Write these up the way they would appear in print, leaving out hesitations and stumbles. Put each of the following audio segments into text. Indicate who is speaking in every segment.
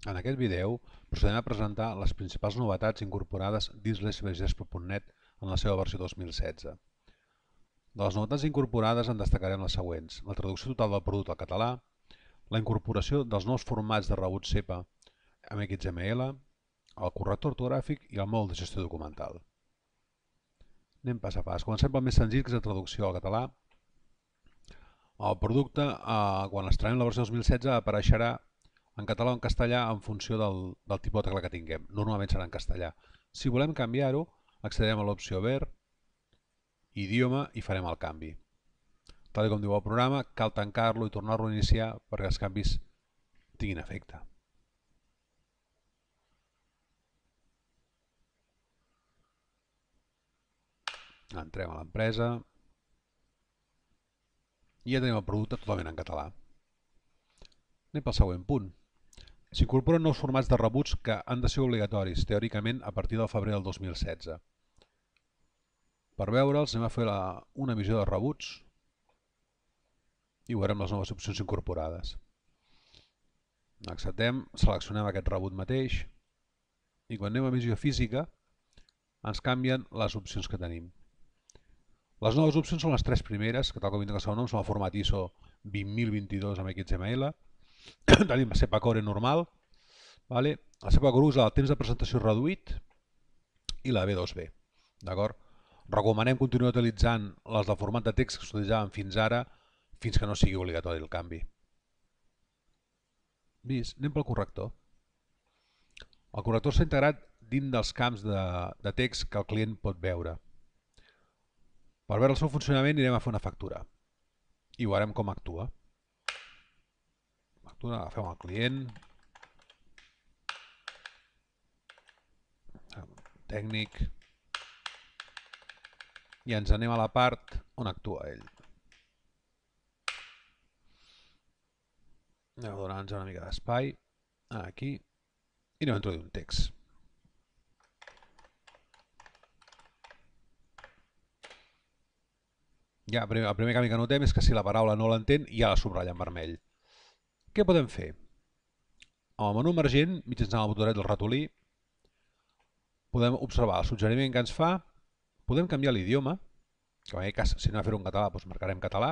Speaker 1: En aquest vídeo procedem a presentar les principals novetats incorporades dins l'SVGESPO.net en la seva versió 2016. De les novetats incorporades en destacarem les següents: la traducció total del producte al català, la incorporació dels nous formats de rebut SEPA amb XML, el corrector ortogràfic i el mòdul de gestió documental. Anem pas a pas. Comencem pel més senzill, que és la traducció al català. El producte, quan extraiem la versió 2016, apareixerà en català o en castellà en funció del tipus de tecla que tinguem. Normalment serà en castellà. Si volem canviar-ho, accedirem a l'opció Ver, Idioma i farem el canvi. Tal com diu el programa, cal tancar-lo i tornar-lo a iniciar perquè els canvis tinguin efecte. Entrem a l'empresa i ja tenim el producte totalment en català. Anem pel següent punt. S'incorporen nous formats de rebuts que han de ser obligatoris, teòricament, a partir del febrer del 2016. Per veure'ls anem a fer una visió de rebuts i veurem les noves opcions incorporades. Acceptem, seleccionem aquest rebut mateix i quan anem a visió física ens canvien les opcions que tenim. Les noves opcions són les tres primeres, que tal com indica el seu nom són el format ISO 20022 amb XML. Tenim la SEPA Core normal, la SEPA Core és el temps de presentació reduït i la B2B. Recomanem continuar utilitzant les del format de text que s'utilitzaven fins ara, fins que no sigui obligatori el canvi. Vist? Anem pel corrector. El corrector s'ha integrat dins dels camps de text que el client pot veure. Per veure el seu funcionament anirem a fer una factura i veurem com actua. Factura, agafem el client, tècnic, i ens anem a la part on actua ell. Anem a donar-nos una mica d'espai aquí i anem a introduir un text. Ja, el primer canvi que notem és que si la paraula no l'entén ja la subratlla en vermell. Què podem fer? Amb el menú emergent, mitjançant el botonet del ratolí, podem observar el suggeriment que ens fa, podem canviar l'idioma, que en aquest cas, si anem a fer-ho en català, doncs marcarem català,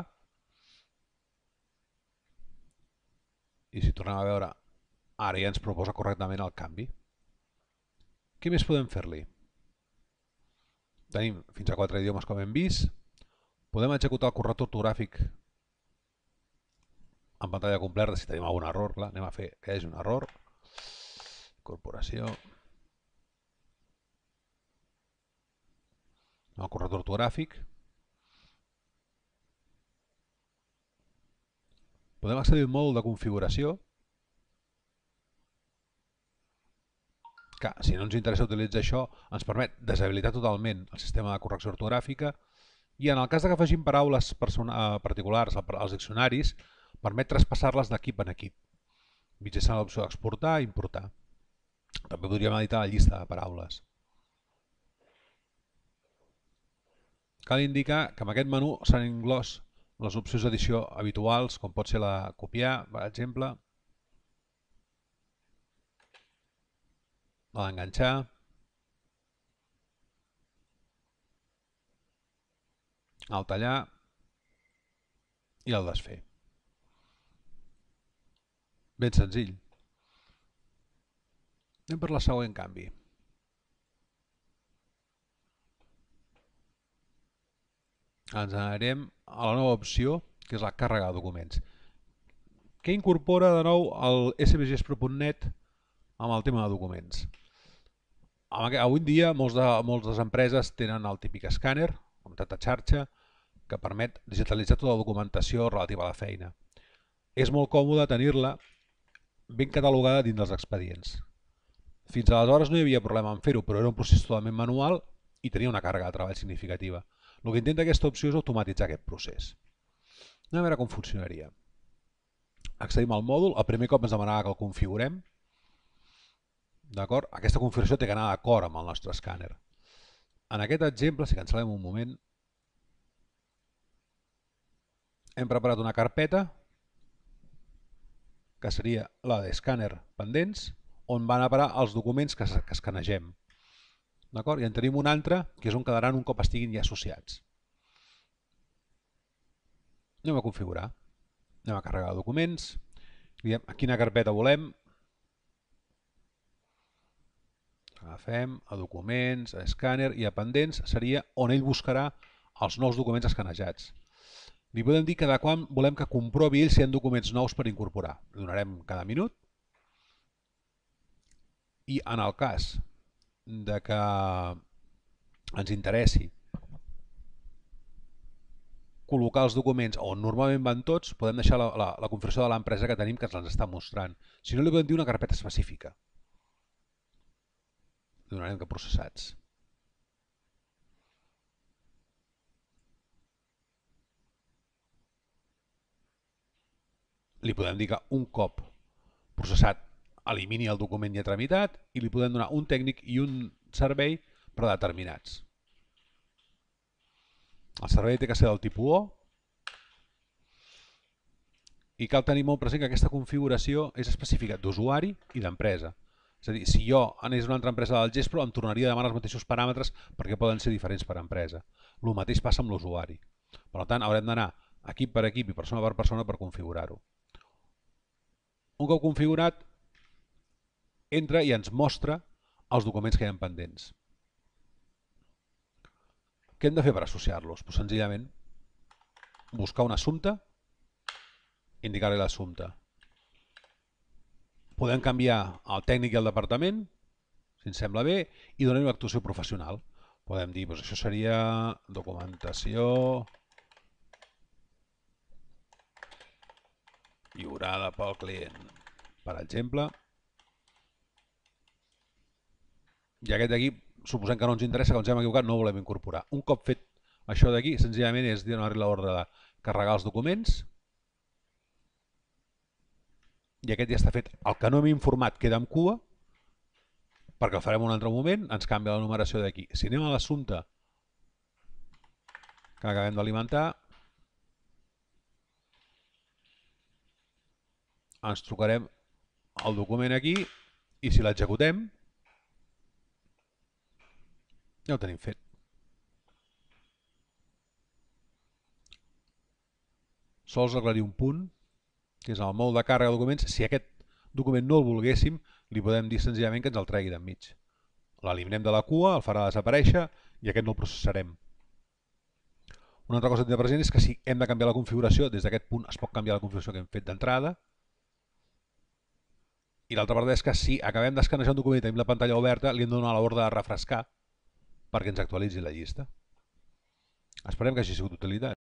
Speaker 1: i si tornem a veure, ara ja ens proposa correctament el canvi. Què més podem fer-li? Tenim fins a 4 idiomes com hem vist, podem executar el corrector ortogràfic en pantalla completa si tenim algun error, clar, anem a fer que hi hagi un error. Incorporació. El corrector ortogràfic. Podem accedir al mòdul de configuració, que si no ens interessa utilitzar això ens permet deshabilitar totalment el sistema de correcció ortogràfica i en el cas que afegim paraules particulars als diccionaris permet traspassar-les d'equip en equip mitjançant l'opció d'exportar i importar. També podríem editar la llista de paraules. Cal indicar que en aquest menú s'han inclòs les opcions d'edició habituals, com pot ser la copiar, per exemple, la d'enganxar, el tallar i el desfer. Ben senzill. Anem per la següent canvi. Ens anarem a la nova opció, que és la càrrega de documents. Què incorpora de nou el svgespro.net amb el tema de documents? Avui en dia moltes de les empreses tenen el típic escàner, com de xarxa, que permet digitalitzar tota la documentació relativa a la feina. És molt còmode tenir-la ben catalogada dins dels expedients. Fins aleshores no hi havia problema en fer-ho, però era un procés totalment manual i tenia una càrrega de treball significativa. El que intenta aquesta opció és automatitzar aquest procés. Anem a veure com funcionaria. Accedim al mòdul, el primer cop ens demanava que el configurem. Aquesta configuració té que anar d'acord amb el nostre escàner. En aquest exemple, si cancel·lem un moment, hem preparat una carpeta que seria la d'escàner pendents on van a parar els documents que escanegem. I en tenim un altre, que és on quedaran un cop estiguin ja associats. Anem a configurar. Anem a carregar documents. Diem a quina carpeta volem. Agafem a documents, a escàner i a pendents seria on ell buscarà els nous documents escanejats. Li podem dir cada quan volem que comprovi ell si hi ha documents nous per incorporar. Li donarem cada minut. I en el cas de que ens interessi col·locar els documents on normalment van tots, podem deixar la configuració de l'empresa que tenim que ens l'està mostrant. Si no, li podem dir una carpeta específica. Li donarem que processats. Li podem dir que un cop processat elimini el document ja tramitat i li podem donar un tècnic i un servei predeterminats. El servei té que ser del tipus O i cal tenir molt present que aquesta configuració és específica d'usuari i d'empresa. És a dir, si jo anés a una altra empresa del Gespro em tornaria a demanar els mateixos paràmetres perquè poden ser diferents per empresa. El mateix passa amb l'usuari. Per tant, haurem d'anar equip per equip i persona per configurar-ho. Un cop configurat, entra i ens mostra els documents que hi ha pendents. Què hem de fer per associar-los? Doncs senzillament buscar un assumpte, indicar-li l'assumpte. Podem canviar el tècnic i el departament, si ens sembla bé, i donar una actuació professional. Podem dir, doncs això seria documentació lliurada pel client, per exemple. I aquest d'aquí, suposem que no ens interessa, que ens hem equivocat, no ho volem incorporar. Un cop fet això d'aquí, senzillament és donar-li l'ordre de carregar els documents. I aquest ja està fet. El que no hem informat queda en cua, perquè el farem en un altre moment, ens canvia la numeració d'aquí. Si anem a l'assumpte que acabem d'alimentar, ens trucarem el document aquí i si l'executem ja ho tenim fet. Sols aclarir un punt, que és el mòdul de càrrega de documents. Si aquest document no el volguéssim, li podem dir senzillament que ens el tregui d'enmig. L'eliminem de la cua, el farà desaparèixer i aquest no el processarem. Una altra cosa a tenir present és que si hem de canviar la configuració, des d'aquest punt es pot canviar la configuració que hem fet d'entrada. I l'altra part és que si acabem d'escanejar un document i tenim la pantalla oberta, li hem de donar l'ordre de refrescar perquè ens actualitzi la llista. Esperem que hagi sigut d'utilitat.